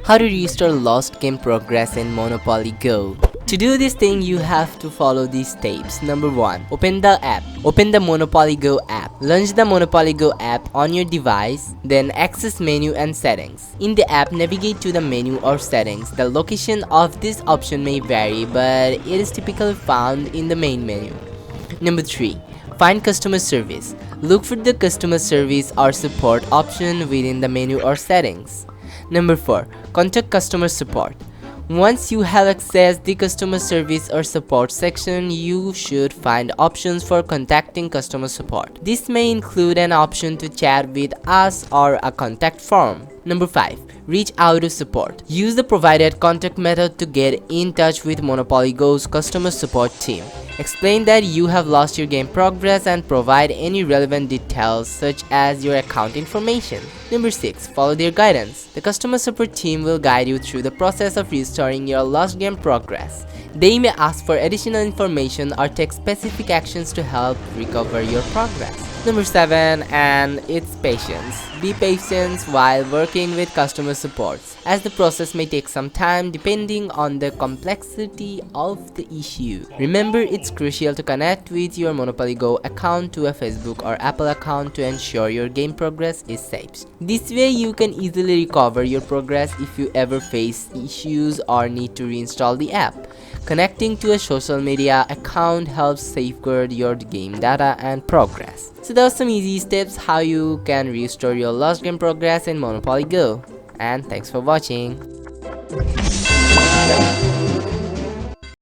How to restore lost game progress in Monopoly Go. To do this thing, you have to follow these steps. Number 1. Open the app. Open the Monopoly Go app. Launch the Monopoly Go app on your device, then access menu and settings. In the app, navigate to the menu or settings. The location of this option may vary, but it is typically found in the main menu. Number 3. Find customer service. Look for the customer service or support option within the menu or settings. Number 4. Contact customer support. Once you have accessed the customer service or support section, you should find options for contacting customer support. This may include an option to chat with us or a contact form. Number 5. Reach out to support. Use the provided contact method to get in touch with Monopoly Go's customer support team. Explain that you have lost your game progress and provide any relevant details such as your account information. Number 6. Follow their guidance. The customer support team will guide you through the process of restoring your lost game progress. They may ask for additional information or take specific actions to help recover your progress. Number 7, and it's patience. Be patient while working with customer support, as the process may take some time depending on the complexity of the issue. Remember, it's crucial to connect with your Monopoly Go account to a Facebook or Apple account to ensure your game progress is saved. This way, you can easily recover your progress if you ever face issues or need to reinstall the app. Connecting to a social media account helps safeguard your game data and progress. So those are some easy steps how you can restore your lost game progress in Monopoly Go. And thanks for watching.